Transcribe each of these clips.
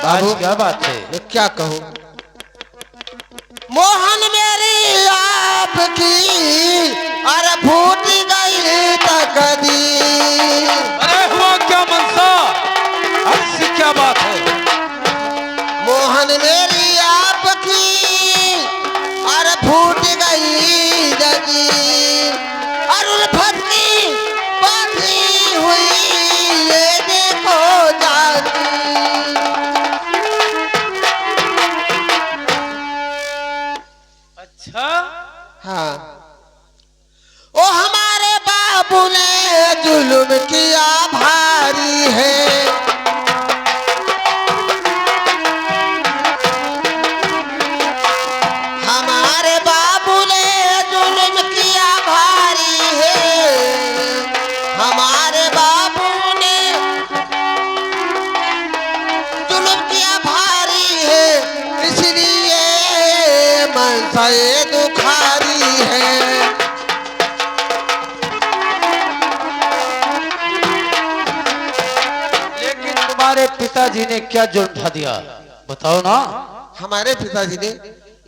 आज क्या बात है? मैं क्या कहूँ। मोहन मेरी आपकी अरे फूट गई तकदीर। अरे हुआ क्या मनसा? ऐसी क्या बात है? मोहन मेरी आपकी अरे फूट गई जगीर। अरुण फटनी बांधी हुई ये देखो जाती। अच्छा, हाँ, ओ हमारे बाबू ने जुल्म किया भारी है। हमारे बाबू ने जुल्म किया भारी है। हमारे बाबू ने जुल्म किया भारी है। इसलिए मनसा ये दुखारी है। लेकिन तुम्हारे पिताजी ने क्या जुर्म ढा दिया? बताओ ना। हमारे पिताजी ने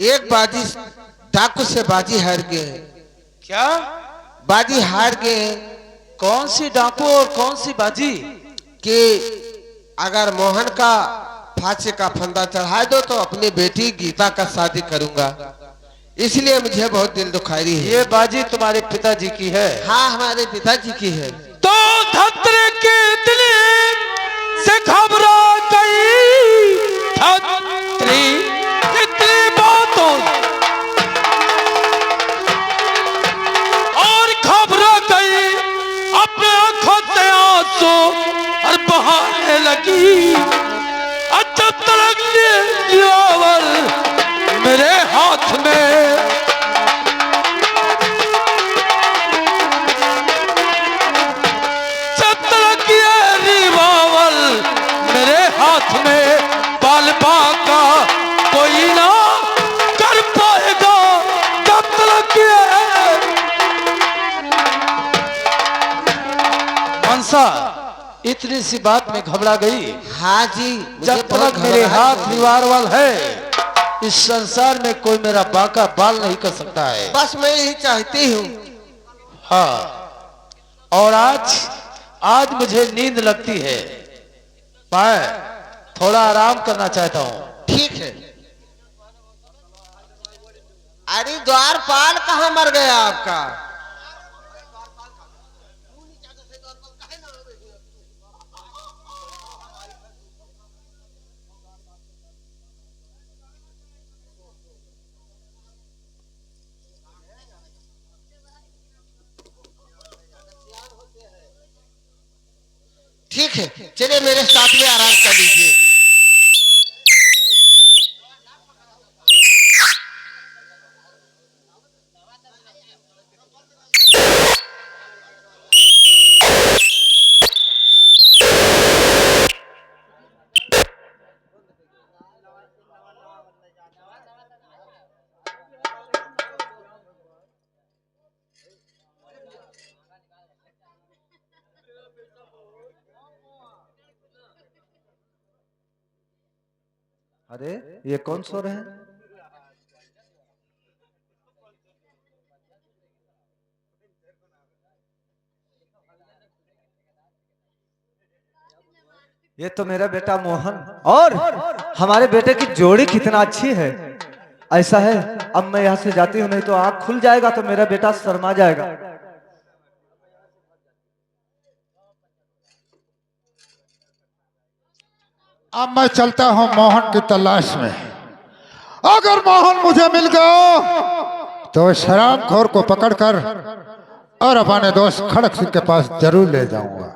एक बाजी डाकू से बाजी हार गए हैं। क्या? बाजी हार गए हैं कौन सी डाकू और कौन सी बाजी? कि अगर मोहन का फांसी का फंदा चढ़ा दो तो अपनी बेटी गीता का शादी करूंगा। इसलिए मुझे बहुत दिल दुखारी है। ये बाजी तुम्हारे पिताजी की है? हाँ, हमारे पिताजी की है। तो धत्र के दिल से घबरा गई धत्री इतनी बातों और घबरा गई, अपने आंखों से आंसू और बहाने लगी। अच्छा तड़क रिवॉल्वर मेरे हाथ में, मेरे हाथ में बालबा का कोई ना कर पाएगा जब तक मनसा इतनी सी बात में घबरा गई। हाँ जी, जब तक मेरे हाथ रिवारवल है इस संसार में कोई मेरा बाका बाल नहीं कर सकता है। बस मैं यही चाहती हूँ। हाँ, और आज मुझे नींद लगती है। मैं थोड़ा आराम करना चाहता हूँ। ठीक है। अरे द्वारपाल कहाँ मर गया आपका? ठीक है, चलिए मेरे साथ में आराम कर लीजिए। अरे ये कौन सो रहे हैं? ये तो मेरा बेटा मोहन और हमारे बेटे की जोड़ी कितना अच्छी है। ऐसा है, अब मैं यहाँ से जाती हूँ, नहीं तो आँख खुल जाएगा तो मेरा बेटा शर्मा जाएगा। अब मैं चलता हूँ मोहन की तलाश में। अगर मोहन मुझे मिल गया तो शराब खोर को पकड़कर और अपने दोस्त खड़क सिंह के पास जरूर ले जाऊंगा।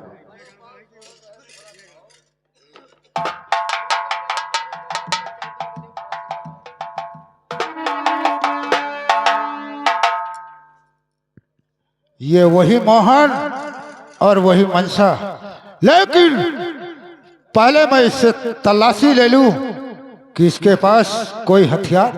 ये वही मोहन और वही मनसा, लेकिन पहले मैं इससे तलाशी ले लूं कि इसके पास कोई हथियार।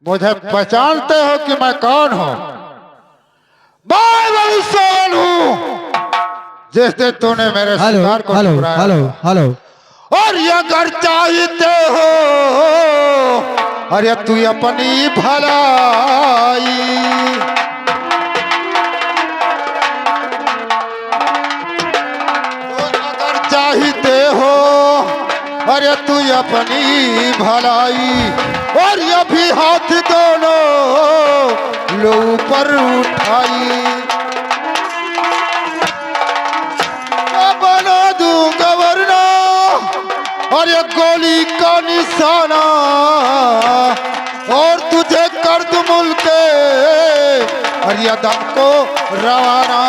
मुझे पहचानते हो कि मैं कौन हूँ? मैं वही सोहन हूँ जिस दिन तूने मेरे शिकार को ठुकराया। हेलो और ये अगर चाहते हो अरे तू अपनी भलाई, अगर चाहते हो अरे तू अपनी भलाई, और ये भी हाथ दोनों लो ऊपर उठाई, मैं बना दूंगा वरना और ये गोली का निशाना, और तुझे कर दूं मुल्के और ये दम को रवाना।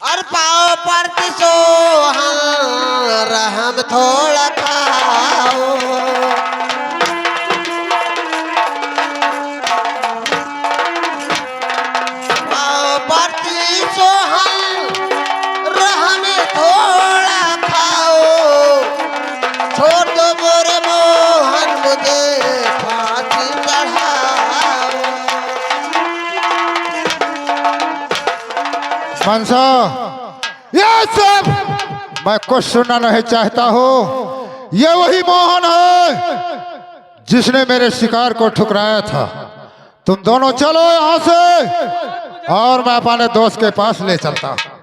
और पाओ परती सोहन रहम थोड़ा खाओ, पाओ परती सोहन रहम थोड़ा खाओ, छोड़ दो मोरे मोहन मुझे फांसी चढ़ाओ। मनसा, ये सब मैं कुछ सुनना नहीं चाहता हूँ। ये वही मोहन है जिसने मेरे शिकार को ठुकराया था। तुम दोनों चलो यहाँ से और मैं अपने दोस्त के पास ले चलता हूँ।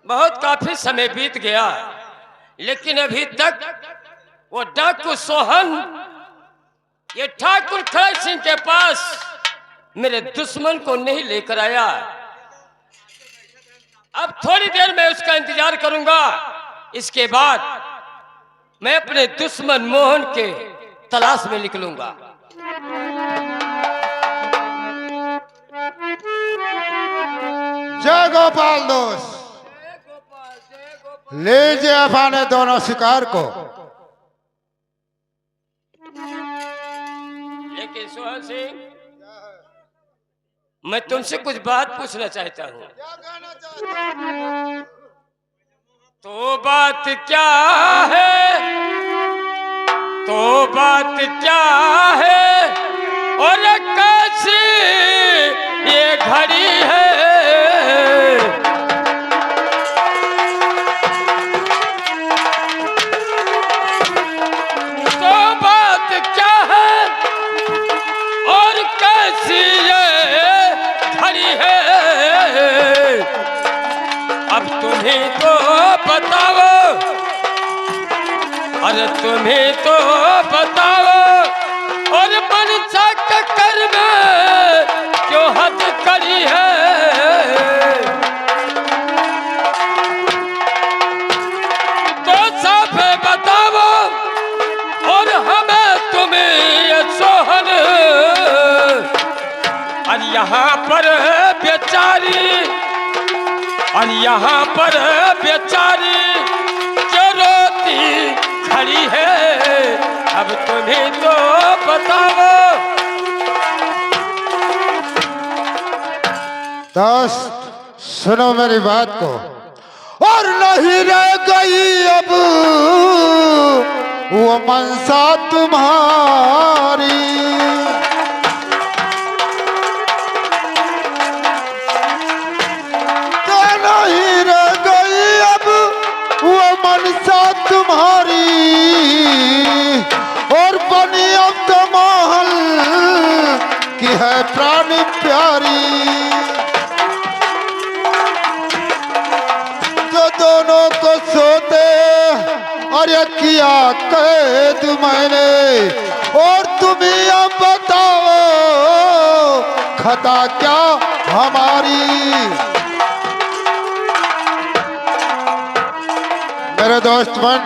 बहुत काफी समय बीत गया, लेकिन अभी तक वो डाकू सोहन ये ठाकुर खड़क सिंह के पास मेरे दुश्मन को नहीं लेकर आया। अब थोड़ी देर में उसका इंतजार करूंगा, इसके बाद मैं अपने दुश्मन मोहन के तलाश में निकलूंगा। जय गोपाल दोस्त, लीजिए अपने दोनों शिकार को। लेकिन सोहन सिंह, मैं तुमसे कुछ बात पूछना चाहता हूँ। तो बात क्या है, तो बात क्या है, और कैसी ये घड़ी है। तो बात क्या है और कैसी ये घड़ी है, अब तुम्हें तो बताओ, अरे तुम्हें तो बताओ, और मनसा के कर में क्यों हद करी है। तो सब बताओ और हमें तुम्हें ये सोहन, और यहाँ पर बेचारी, और यहाँ पर बेचारी जो रोती खड़ी है, अब तुम्हें तो बताओ। दोस्त सुनो मेरी बात को, और नहीं रह गई अब वो मनसा तुम्हारी, तो नहीं रह गई अब वो मनसा तुम्हारी, और बनी अब तो मोहन की है प्राण प्यारी, जो दोनों को सोते और ये किया कैद मैंने, और तुम अब बताओ खता क्या हमारी। मेरे दोस्त मन,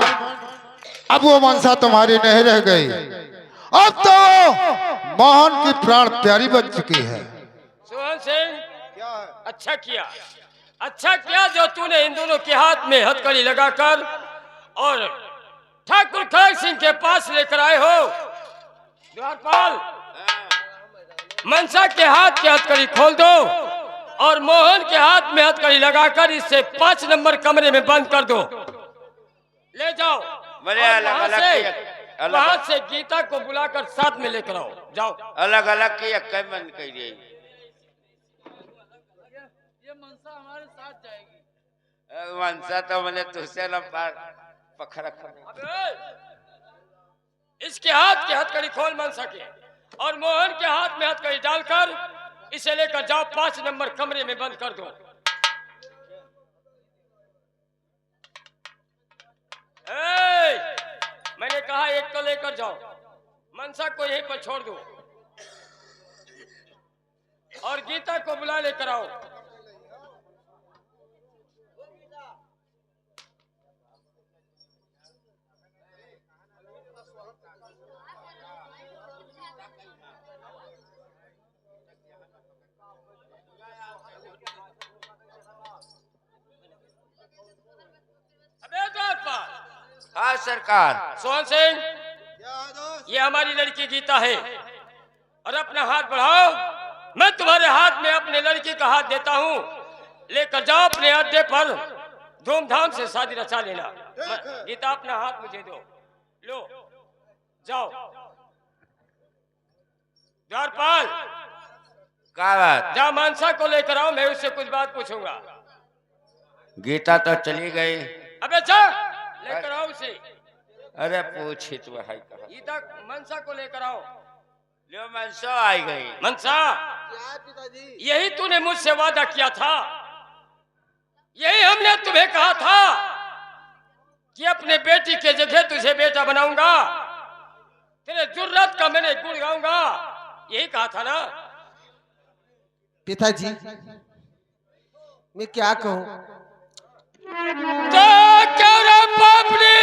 अब वो मनसा तुम्हारी नहीं रह गई, अब तो मोहन की प्राण प्यारी बन चुकी है। सोहन सिंह, अच्छा किया, अच्छा किया जो तूने इन दोनों के हाथ में हथकड़ी लगाकर और ठाकुर खड़क सिंह के पास लेकर आए हो। द्वारपाल, मनसा के हाथ की हथकड़ी खोल दो और मोहन के हाथ में हथकड़ी लगाकर इसे 5 नंबर कमरे में बंद कर दो। ले जाओ बोले और अलग अलग वहां से गीता को बुलाकर साथ में लेकर आओ। जाओ। अलग अलग की कई मन करिए। ये मनसा हमारे साथ जाएगी। मनसा तो मैंने तुझसे न पकड़ रखा। इसके हाथ की हथकड़ी खोल मनसा के और मोहन के हाथ में हथकड़ी डालकर इसे लेकर जाओ, 5 नंबर कमरे में बंद कर दो। मैंने कहा एक को लेकर जाओ, मनसा को यहीं पर छोड़ दो और गीता को बुला लेकर आओ। हाँ सरकार। सोहन सिंह, ये हमारी लड़की गीता है और अपना हाथ बढ़ाओ। मैं तुम्हारे हाथ में अपने लड़की का हाथ देता हूँ, लेकर जाओ अपने अड्डे पर, धूमधाम से शादी रचा लेना। गीता अपना हाथ मुझे दो, लो जाओ। द्वारपाल, क्या बात? जा मनसा को लेकर आओ, मैं उससे कुछ बात पूछूंगा। गीता तो चली गई। अबे जा, लेकर आओ उसे। अरे पूछी तू है कहा? गीता मनसा को लेकर आओ। लो मनसा आई गई। मनसा, यही तूने मुझसे वादा किया था, यही हमने तुम्हें कहा था कि अपने बेटी के जगह तुझे बेटा बनाऊंगा, तेरे जुर्रत का मैंने गुण गाऊंगा, यही कहा था ना? पिताजी, मैं क्या कहूँ? तो क्या रे बापनी,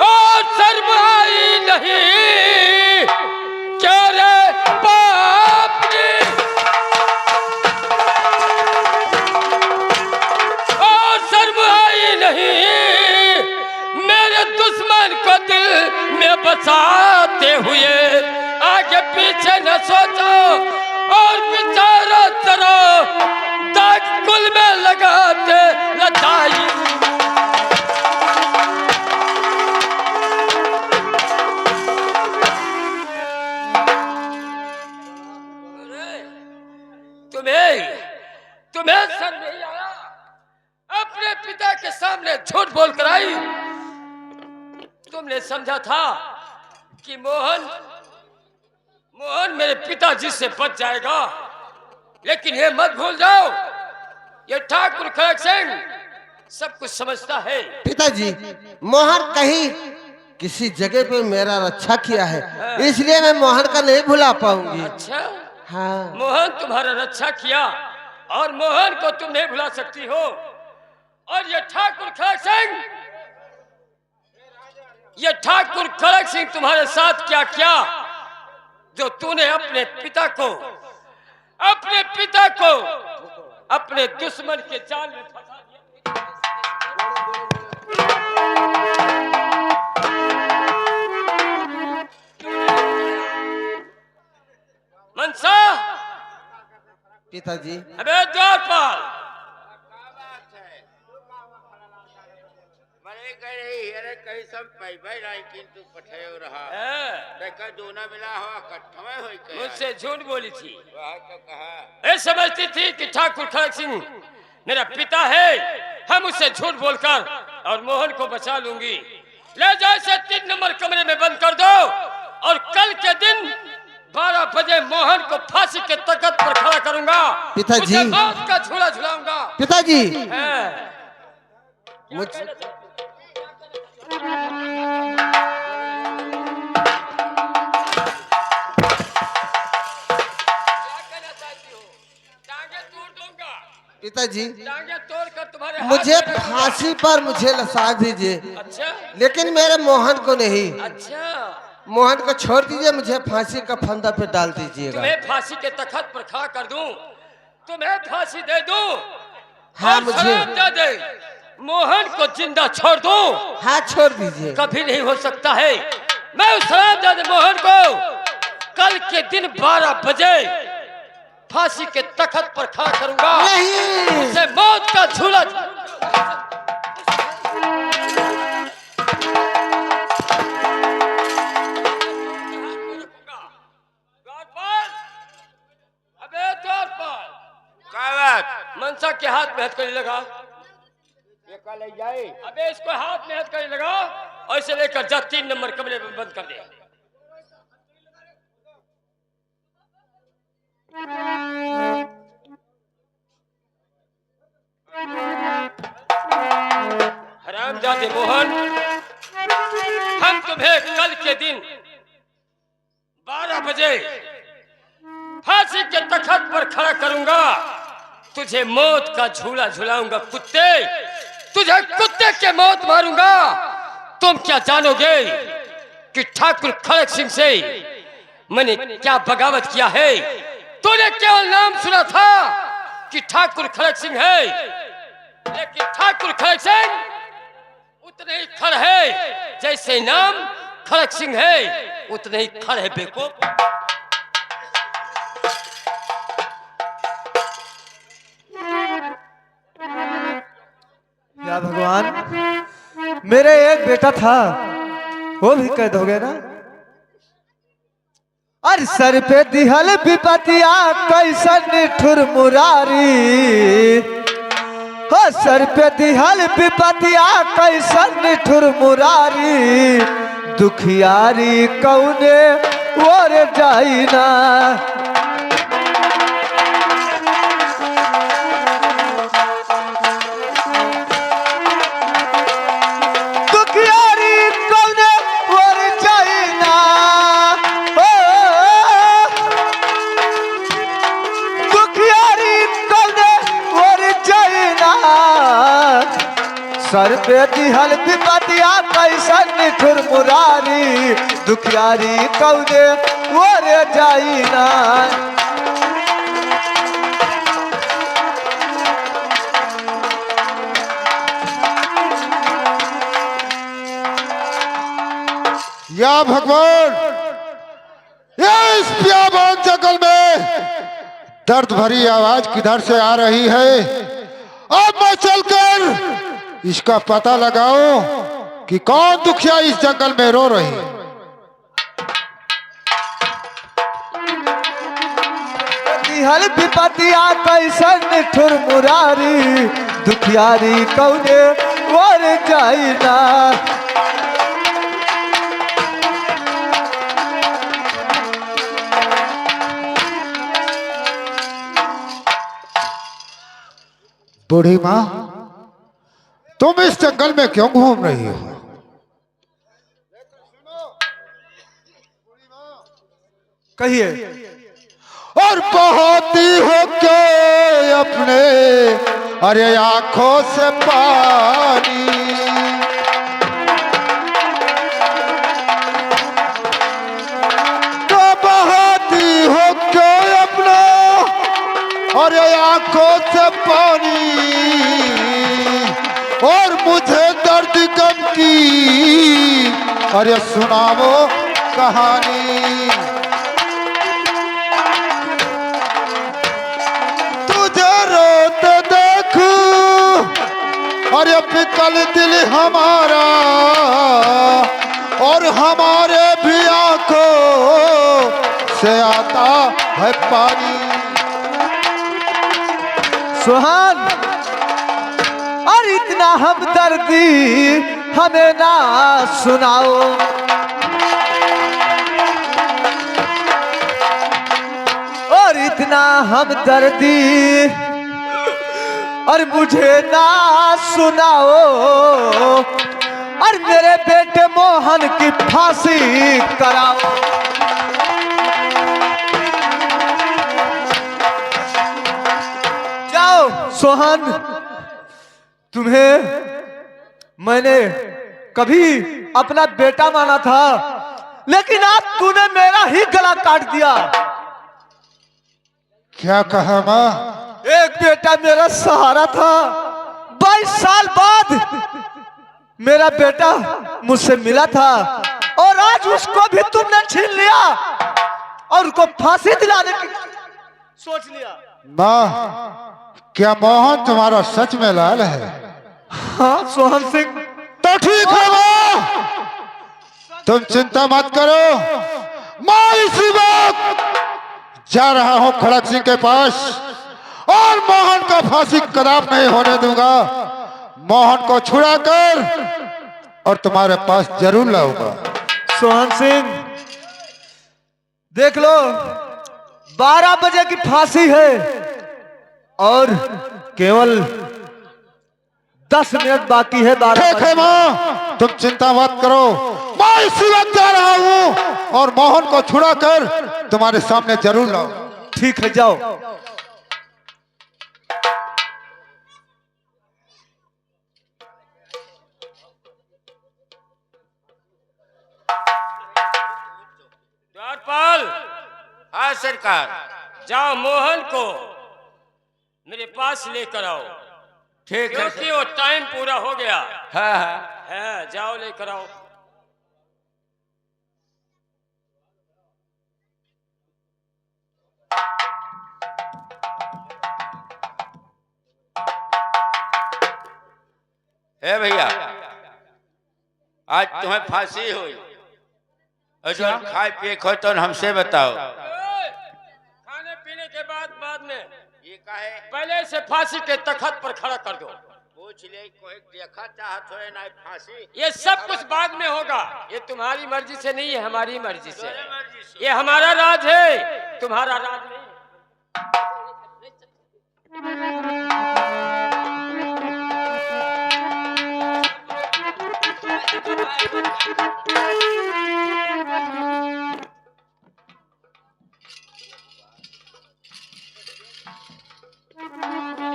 और शर्म आई नहीं? क्या रे बापनी, और शर्म आई नहीं? मेरे दुश्मन को दिल में बसाते हुए आगे पीछे न सोचो और विचारो करो, दाग कुल में लगाते लताई। तुम्हें सर नहीं आया? अपने पिता के सामने झूठ बोलकर आई। तुमने समझा था कि मोहन मेरे पिताजी से बच जाएगा, लेकिन ये मत भूल जाओ, ये ठाकुर खड़क सिंह सब कुछ समझता है। पिताजी, मोहन कहीं किसी जगह पे मेरा रक्षा किया है, इसलिए मैं मोहन का नहीं भुला पाऊंगी। अच्छा, हाँ। मोहन तुम्हारा रक्षा किया और मोहन को तुम नहीं भुला सकती हो। और ये ठाकुर खड़क सिंह तुम्हारे साथ क्या किया, जो तूने अपने पिता को अपने दुश्मन के जाल में फंसा दिया। मनसा, पिताजी, अबे द्वारपाल, अरे कहीं सब भाई लाई किंतु पठे हो रहा। देखा दोना मिला हो कट्ठवे होई के। मुझसे झूठ बोली थी। वह तो कहा। ये समझती थी कि ठाकुर खड़क सिंह मेरा पिता है, हम उससे झूठ बोलकर और मोहन को बचा लूंगी। ले जाओ इसे 3 नंबर कमरे में बंद कर दो और कल के दिन 12 बजे मोहन को फांसी के तख्त पर खड़ा करूंगा। पिताजी, उसे मौत का झूला झुलाऊंगा। पिताजी, मुझ पिताजी, टांगे तोड़कर तुम्हारे मुझे फांसी पर मुझे लसा दीजिए। अच्छा, लेकिन मेरे मोहन को नहीं। अच्छा, मोहन को छोड़ दीजिए, मुझे फांसी का फंदा पे डाल दीजिएगा। तुम्हें फांसी के तख्त पर खड़ा कर दूं, तुम्हें फांसी दे दूं, हाँ, और मुझे शराब दे दे, मोहन को जिंदा छोड़ दूं? हाँ छोड़ दीजिए। कभी नहीं हो सकता है। मैं उस हरामजादे मोहन को कल के दिन 12 बजे फांसी के तख्त पर खड़ा करूंगा। नहीं। उसे मौत का झूला मनसा के हाथ में हथकड़ी लगा। ये कल ले जाए। अबे इसको हाथ में हथकड़ी लगा और इसे लेकर जा 3 नंबर कमरे में बंद कर दे। हरामजादे मोहन, हम तुम्हें कल के दिन 12 बजे फांसी के तख्त पर खड़ा करूंगा। तुझे मौत का झूला झुलाऊंगा कुत्ते, तुझे कुत्ते के मौत मारूंगा। तुम क्या जानोगे कि ठाकुर खड़क सिंह से मैंने क्या बगावत किया है? तूने केवल नाम सुना था कि ठाकुर खड़क सिंह है, लेकिन ठाकुर खड़क सिंह उतने ही खड़ है जैसे नाम खड़क सिंह है, उतने ही खड़ है बेवकूफ। या भगवान, मेरे एक बेटा था, वो भी कैद हो गया ना। अरे सर पे दिहल विपतिया कैसा निठुर मुरारी, हो सर पे दिहल विपतिया कैसा निठुर मुरारी, दुखियारी कौने और जाई ना। सर पे दिहल विपतिया कैसा निठुर मुरारी, दुखियारी कौने और जाई ना। या भगवान, या इस बियाबान जंगल में दर्द भरी आवाज किधर से आ रही है? अब मैं चलकर इसका पता लगाओ कि कौन दुखिया इस जंगल में रो रही है। दिहल विपतिया कैसा निठुर मुरारी, दुखियारी कौने और जाई ना। बूढ़ी माँ, तुम इस जंगल में क्यों घूम रही हो? कहिए। और बहाती हो क्यों अपने अरे आंखों से पानी? तो बहाती हो क्यों अपना अरे आंखों से पानी? और मुझे दर्द गम की अरे सुनाओ कहानी। तुझे रोते देखूं अरे पिकल दिल हमारा, और हमारे भी आंखों से आता है पानी। सुहान, और इतना हमदर्दी हमें ना सुनाओ। और इतना हमदर्दी और मुझे ना सुनाओ। और मेरे बेटे मोहन की फांसी कराओ। जाओ सोहन, तुम्हें मैंने कभी अपना बेटा माना था, लेकिन आज तूने मेरा ही गला काट दिया। क्या कहा माँ? एक बेटा मेरा सहारा था, 22 साल बाद मेरा बेटा मुझसे मिला था और आज उसको भी तुमने छीन लिया और उसको फांसी दिलाने की सोच लिया। माँ, क्या मोहन तुम्हारा सच में लाल है? हाँ सोहन सिंह। तो ठीक है माँ, तुम चिंता मत करो। मैं इसी वक्त जा रहा हूँ खड़क सिंह के पास और मोहन का फांसी कदाप नहीं होने दूंगा। मोहन को छुड़ा कर और तुम्हारे पास जरूर लाऊंगा। सोहन सिंह देख लो, 12 बजे की फांसी है और केवल 10 मिनट बाकी है। 12 ठीक है माँ, तुम चिंता मत करो। मैं इसी वक्त जा रहा हूँ और मोहन को छुड़ा कर तुम्हारे सामने जरूर लाऊं। ठीक है, जाओ। द्वारपाल, हाँ सरकार। जाओ मोहन को मेरे पास लेकर आओ, ठीक है क्योंकि वो टाइम पूरा हो गया हाँ हाँ। है। जाओ लेकर आओ। हे भैया, आज तुम्हें फांसी हुई और जो खाए पिए खो तो हमसे बताओ। खाने पीने के बाद में ये काहे? पहले से फांसी के तख्त पर खड़ा कर दो। पूछ ले, कोई देखा चाहत हो ना फांसी? ये सब कुछ बाद में होगा, ये तुम्हारी मर्जी से नहीं है, हमारी मर्जी से तेरे है। मर्जी से। ये हमारा राज है, तुम्हारा राज नहीं।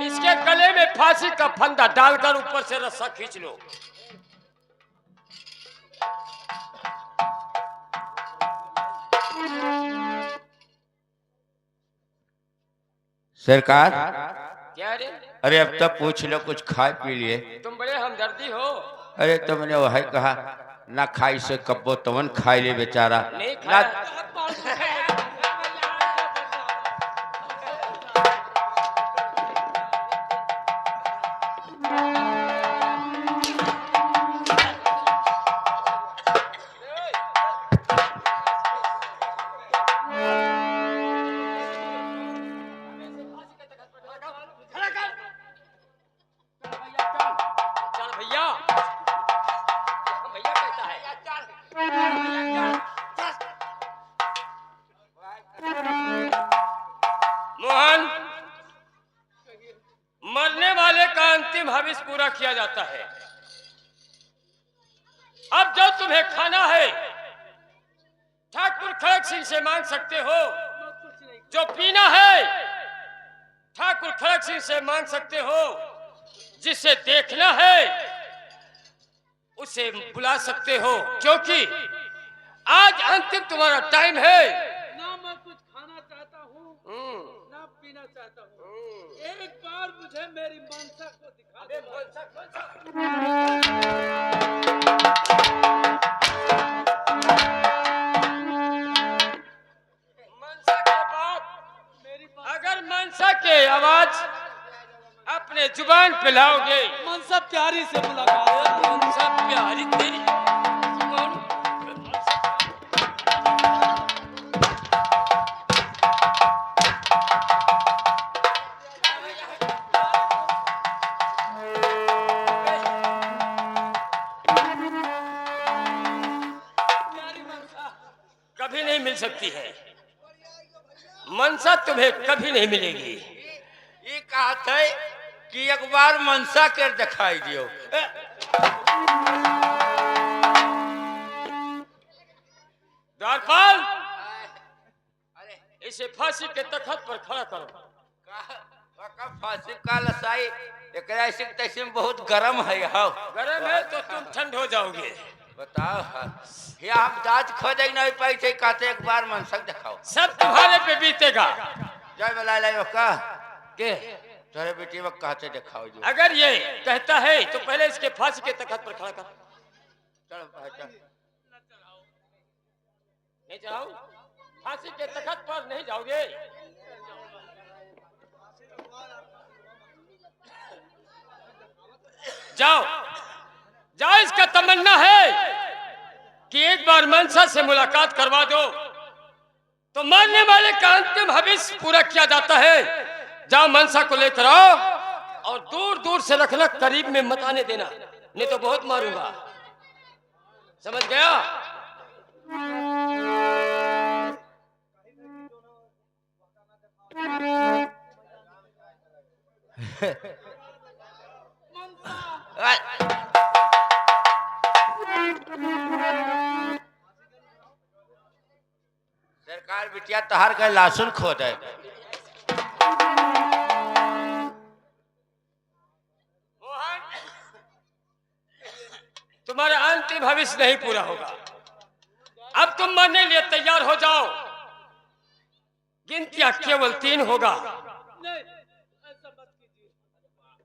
इसके गले में फांसी का फंदा डालकर ऊपर से रस्सा खींच लो। सरकार, क्या रे, अरे अब तक पूछ लो, कुछ खाए पी लिए। तुम बड़े हमदर्दी हो। अरे तुमने वही कहा ना खाई से कब्बो तवन खाई ले बेचारा। नहीं ना खाया। चल भैया, भैया कहता है। मोहन, मरने वाले का अंतिम हविष पूरा किया जाता है। अब जो तुम्हें खाना है ठाकुर खड़क सिंह से मांग सकते हो, जो पीना है ठाकुर खड़क सिंह से मांग सकते हो, जिसे देखना है उसे बुला सकते हो, क्योंकि आज अंतिम तुम्हारा टाइम है। ना मैं कुछ खाना चाहता हूँ ना पीना चाहता हूँ। एक बार मुझे मेरी मनसा को दिखा दे। मनसा के बाद अगर मनसा के आवाज अपने जुबान पे लाओगे, मनसा प्यारी से मुलाकात। मनसा प्यारी तेरी कभी नहीं मिल सकती है। मनसा तुम्हें कभी नहीं मिलेगी। ये कहा था कि एक बार मनसा कर दिखाई दियो। द्वारपाल, इसे फांसी के तख्त पर खड़ा करो। फांसी का लसाई एक ऐसे तैसे में बहुत गर्म है। हाँ गरम है तो तुम ठंड हो जाओगे। बताओ, ये हम दांत खोज नहीं पाई थे, कहते एक बार मनसा दिखाओ। सब तुम्हारे पे बीतेगा। जय बला का के तेरे बेटी में कहते दिखाओ जो अगर ये कहता है तो पहले इसके फांसी के तख्त पर खड़ा कर। चल भाई चल। नहीं जाओ, फांसी के तख्त पर नहीं जाओगे। जाओ जाओ, इसका तमन्ना है कि एक बार मनसा से मुलाकात करवा दो तो मानने वाले का अंतिम हविष्य पूरा किया जाता है। जाओ मनसा को लेकर आओ और दूर दूर से रखना, करीब में मत आने देना, नहीं तो बहुत मारूंगा। समझ गया? सरकार बिटिया तहार गए लासुन खो दे। मोहन, तुम्हारा अंतिम भविष्य नहीं पूरा होगा। अब तुम मरने लिए तैयार हो जाओ। गिनतियां केवल 3 होगा नहीं, ऐसा मत कीजिए।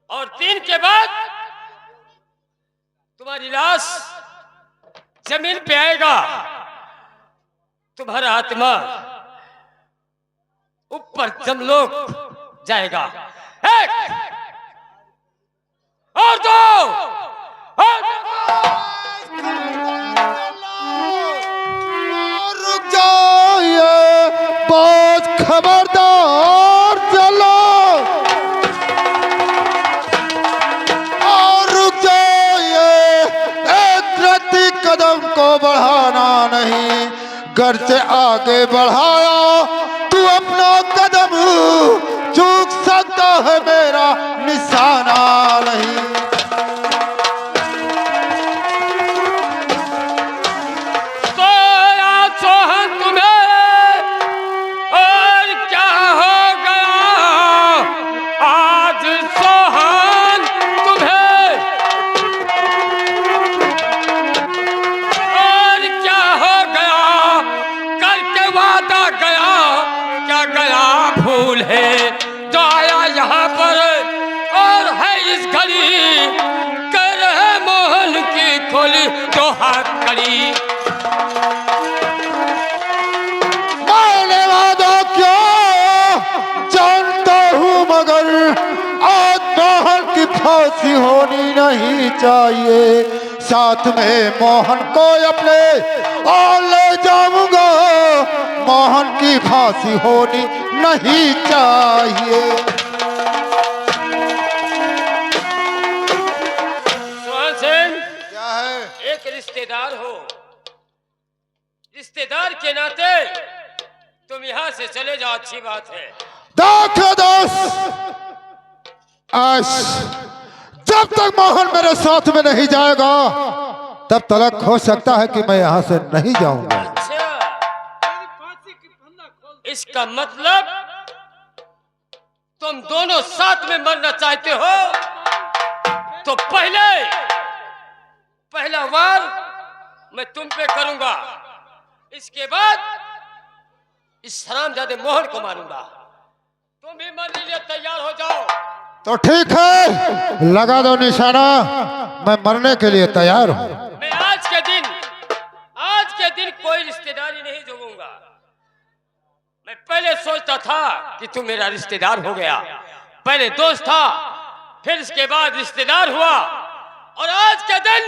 और 3 के बाद तुम्हारी लाश जमीन पे आएगा, तुम्हारा आत्मा ऊपर जमलोक जाएगा। 1 और 2 और 2। रुक जाइए, बहुत खबरदार चलो। और रुक जाइए, एक रत्ती कदम को बढ़ाना नहीं, घर से आगे बढ़ाया तू अपना कदम, चूक सकता है मेरा निशाना नहीं। तो या सोहन तुम्हें और क्या हो गया? आज सोहन तुम्हें और क्या हो गया? करके वादा गया, क्या गया भूल है जो आया यहाँ पर और है इस घड़ी, कर है मोहन की खोली जो हाथ कड़ी। मैंने वादा किया जानता हूँ, मगर आज मोहन की फांसी होनी नहीं चाहिए। साथ में मोहन को अपने और ले जाऊंगा, मोहन की फांसी होनी नहीं चाहिए। सोहन सिंह, क्या है? एक रिश्तेदार हो, रिश्तेदार के नाते तुम यहाँ से चले जाओ, अच्छी बात है। देखो दोस्त, आज जब तक मोहन मेरे साथ में नहीं जाएगा तब तक हो सकता है कि मैं यहाँ से नहीं जाऊंगा। अच्छा, मेरी फांसी की फंदा खोल दो। इसका मतलब तुम दोनों साथ में मरना चाहते हो तो पहला वार मैं तुम पे करूंगा, इसके बाद इस हरामजादे मोहन को मारूंगा। तुम भी मरने लिए तैयार हो जाओ। तो ठीक है, लगा दो निशाना, मैं मरने के लिए तैयार हूँ। मैं आज के दिन कोई रिश्तेदारी नहीं जोड़ूंगा। मैं पहले सोचता था कि तू मेरा रिश्तेदार हो गया, पहले दोस्त था, फिर इसके बाद रिश्तेदार हुआ, और आज के दिन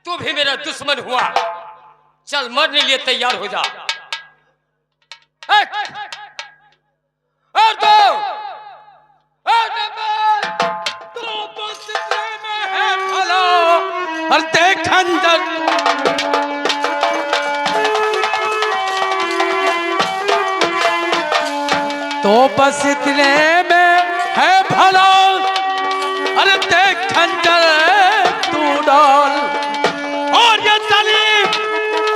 तू भी मेरा दुश्मन हुआ। चल मरने लिए तैयार हो जा। 1 और 2 और 2। तो बस इतने में है हेलो, और देख अंदर तो बस इतने में है भला, अरे देख खंजर तू डाल, और ये सलीम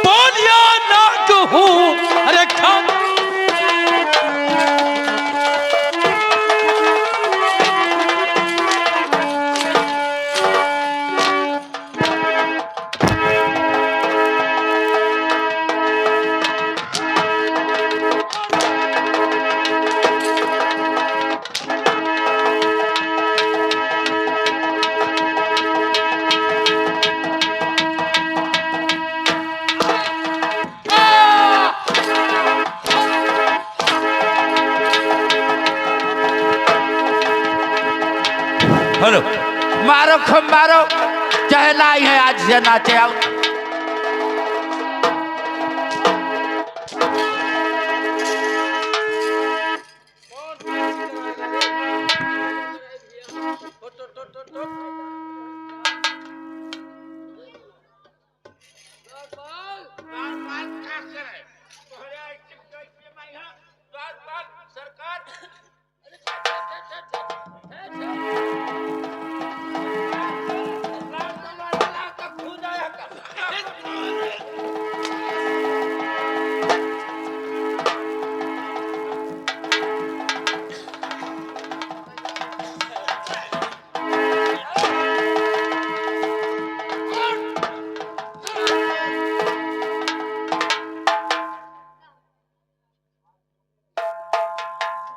बोलिया नाक हूँ, अरे खान बोलो मारो खूब मारो, चाहे लाई है आज से नाचे आओ।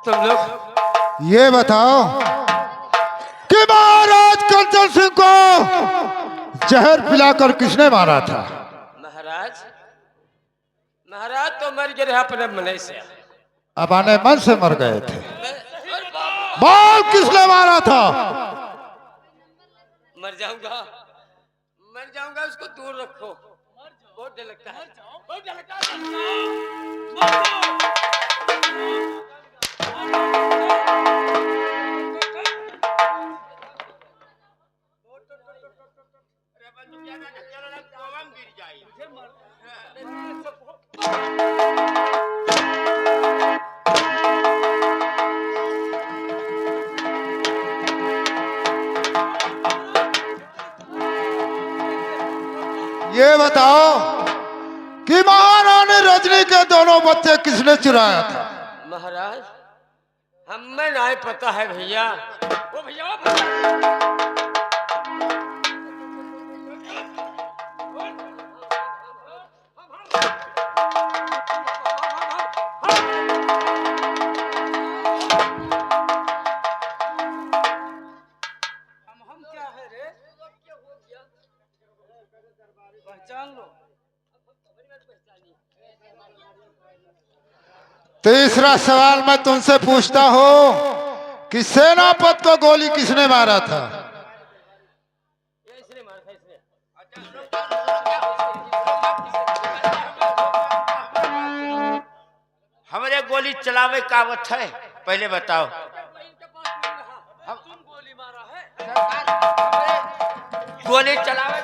तुम लोग ये बताओ कि महाराज कंचन सिंह को जहर पिलाकर किसने मारा था? महाराज, महाराज तो मर गए अपने मन से। अपने मन से मर गए थे। बोल किसने मारा था? मर जाऊंगा, मर जाऊंगा, उसको दूर रखो, बहुत डर लगता है, बहुत डर लगता है। ये बताओ कि महारानी रजनी के दोनों बच्चे किसने चुराया था? महाराज, हमें नहीं पता है भैया। वो भैया, वो भैया। हम क्या है रे? पहचान लो। तीसरा सवाल मैं तुमसे पूछता हूँ कि सेनापति को गोली किसने मारा था? इसने मारा था, इसने। हमरे गोली चलावे का आवत है, पहले बताओ। तुम गोली मारा है? गोली चलावे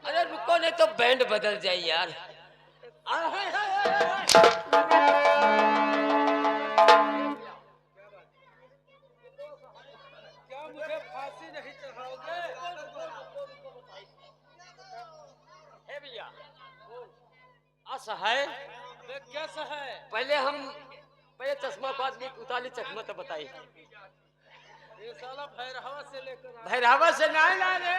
अरे रुको, नहीं तो बैंड बदल जाए यार। क्या मुझे फांसी नहीं चढ़ाओगे? हे भैया, ऐसा है? कैसा है? पहले चश्मा बाद में उतारी, चश्मा तो बताइए। ये साला भैरवा से लेकर भैरवा से नहीं ला रे।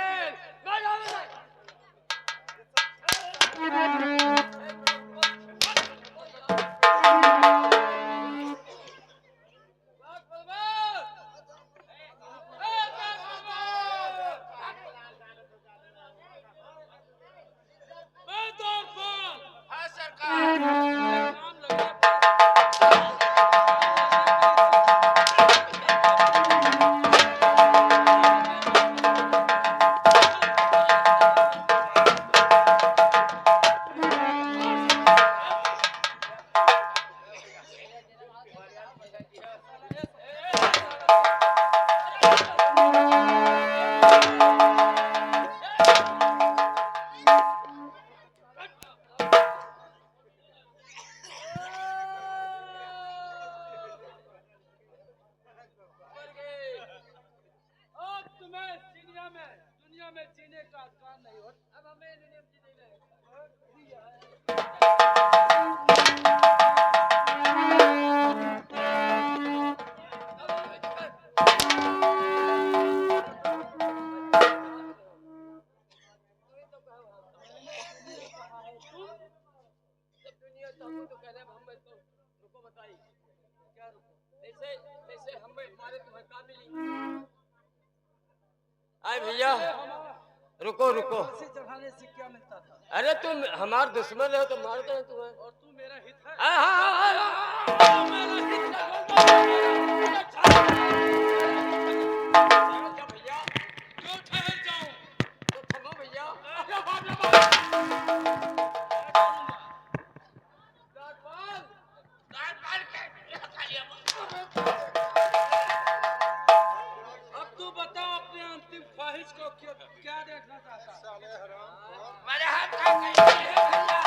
दुनिया में जीने का अधिकार नहीं होता। अब हमें दुनिया में जीने तो कह रहे हम तो रुको, बताइए क्या रुको? ऐसे हमें हमारे तुम्हें काम मिली। आए भैया, रुको रुको, फांसी चढ़ाने से क्या मिलता था? अरे तुम हमार दुश्मन हो तो मारते हैं तुम्हें। और तू मेरा हित है? मेरा हित भैया, क्यों ठहर जाऊं? तो थमो भैया। अब तू बता अपने अंतिम ख्वाहिश को क्या देखना चाहता? मेरे हाथ का कहीं है भैया।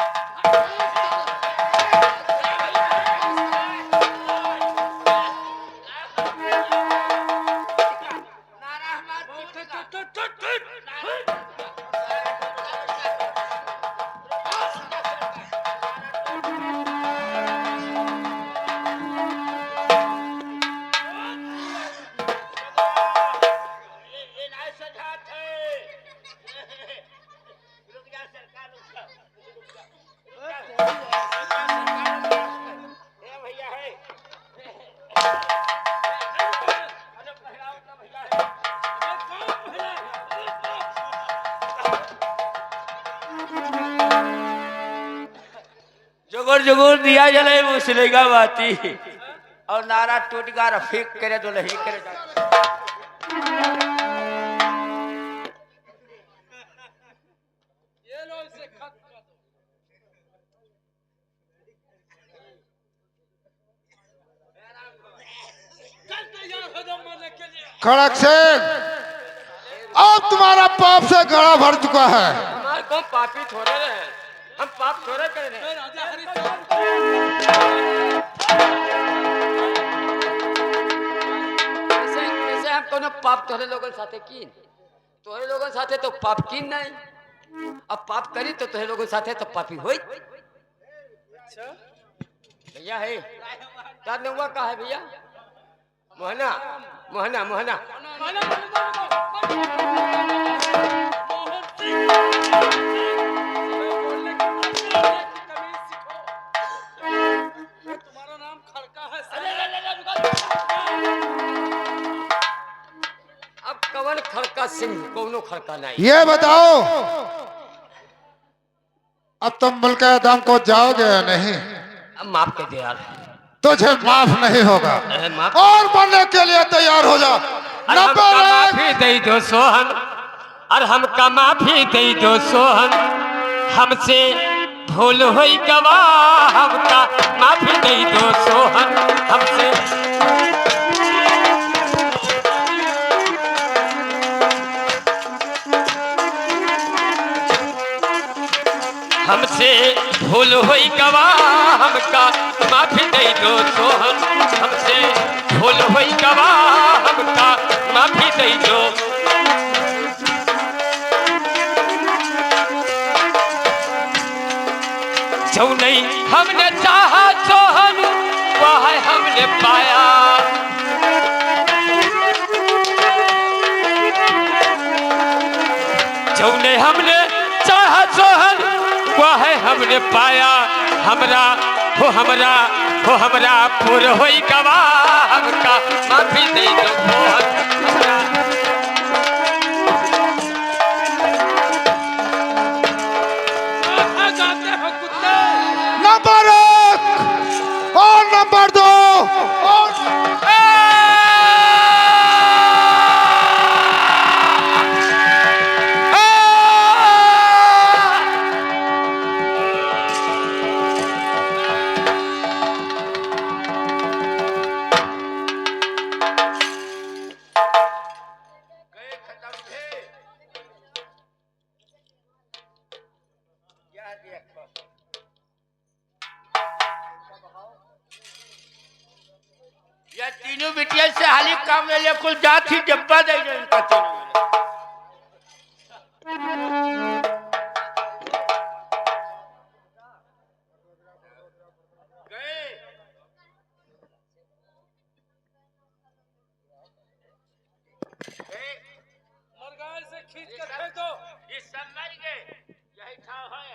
जुगुर जुगुर दिया जले मुसलेगा बाती और नारा टूट गा रफीक करे तो नहीं करे ये लो इसे खत्म कर दो। चल तैयार हो जाओ मरने के लिए। खड़क सिंह, अब तुम्हारा पाप से गला भर चुका है। हमारे को पापी थोड़े रहे, हम पाप थोड़े कर रहे मैं हैं। राजा हरिश्चंद्र कैसे कैसे हम कोनो पाप तोहरे लोगन साथे की, तोहरे लोगन साथे तो पाप की नहीं, अब पाप करी तो तोहरे लोगन साथे तो पापी होई। अच्छा भैया है का नौवा का है भैया? मोहना मोहना मोहना मोहन सिंह बोलने की तमीज सीखो। तुम्हारा नाम खड़का है अब कवन खड़का सिंह, कोनो खड़का नहीं। ये बताओ, अब तुम मुल्क आदम को जाओगे या नहीं? अब माफ कर दे यार। तुझे माफ नहीं होगा माफ और बनने के लिए तैयार हो जा। अरे हमका नंबर एक, माफी दे दो सोहन, अरे हमका माफी दे दो सोहन, हमसे भूल हुई गवाह, हमका माफी दे दो सोहन, हमसे हमसे भूल हुई गवाह, हमका माफी दे दो सोहन, हमसे भूल हुई गवाह, हमका माफी दे दो। जो नहीं हमने चाहा सोहन, वह हमने पाया, जो नहीं हमने चाहा सोहन, वह हमने पाया, हमरा हो हमरा पूर होई गवाह, हमका माफी दे दो मोहन, हमरा कहाँ जाते हो कुत्ते? नंबर एक और नंबर दो और गए खत्म थे याद रखो। या तीनों बिटिया से हाली काम ले ले कुल जात ही डब्बा दे दो इनका तीनों में। गए गए मरगाल से खींच कर फेंक दो। ये सब मर गए, यही था है।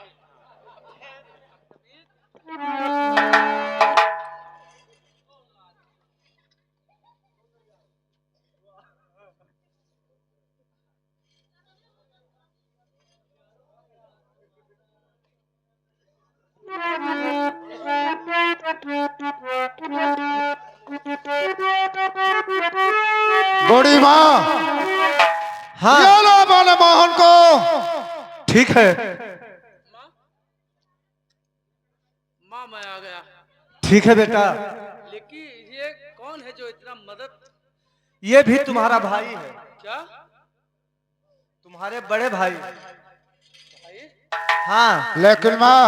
बूढ़ी माँ, हाँ ये लो अपने मोहन को। ठीक है, माँ मैं आ गया। ठीक है बेटा, लेकिन ये कौन है जो इतना मदद? ये भी तुम्हारा भाई है, क्या तुम्हारे बड़े भाई। भाई? हाँ लेकिन माँ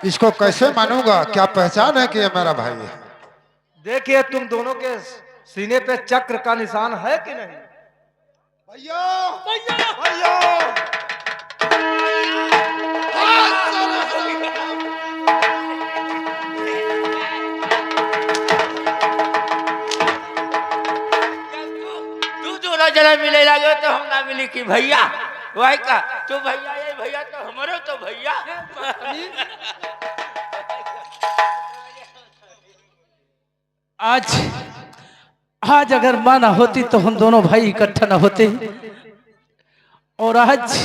इसको कैसे मानूंगा? क्या पहचान है कि ये मेरा भाई है? देखिए, तुम दोनों के सीने पे चक्र का निशान है कि नहीं? भैया भैया तू दोनों जना मिले लगे तो हम ना मिली कि भैया वही का तू भैया ये भैया तो हमारो तो भैया। आज आज अगर माँ ना होती तो हम दोनों भाई इकट्ठा ना होते। और आज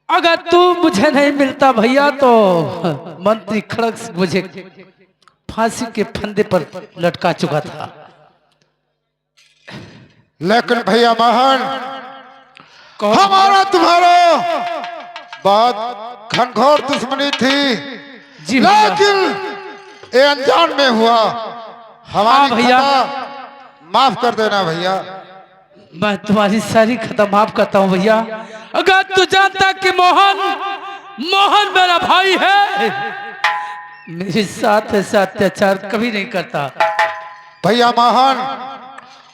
अगर तू मुझे नहीं मिलता भैया तो मंत्री खड़ग मुझे फांसी के फंदे पर लटका चुका था। लेकिन भैया मोहन, हमारा तुम्हारा बहुत घनघोर दुश्मनी थी, जी भैया। लेकिन ये अनजान में हुआ। हमारी भैया। खता माफ कर देना भैया। मैं तुम्हारी सारी खता माफ करता हूँ भैया। अगर तू जानता कि मोहन मेरा भाई है, मेरे साथ ऐसा अत्याचार कभी नहीं करता। भैया मोहन,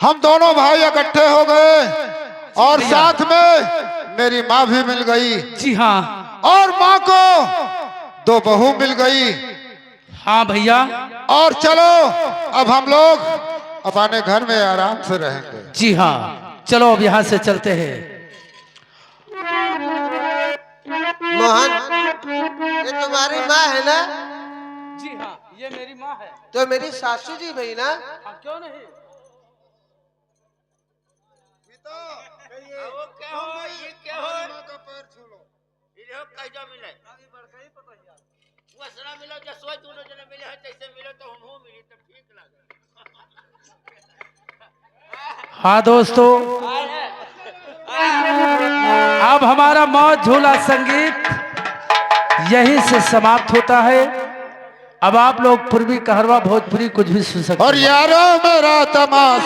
हम दोनों भाई इकट्ठे हो गए और साथ में मेरी माँ भी मिल गई जी हाँ। और माँ को 2 बहू मिल गई। हाँ भैया। और चलो अब हम लोग अपने घर में आराम से रहेंगे। जी हाँ, चलो अब यहाँ से चलते हैं। मोहन, ये तुम्हारी माँ है ना? जी हाँ, ये मेरी माँ है। तो मेरी सासू जी भी ना? हाँ, क्यों नहीं? हाँ दोस्तों, अब हमारा मौज झूला संगीत यहीं से समाप्त होता है। अब आप लोग पूर्वी कहरवा भोजपुरी कुछ भी सुन सकते हैं। और यारो मेरा तमाशा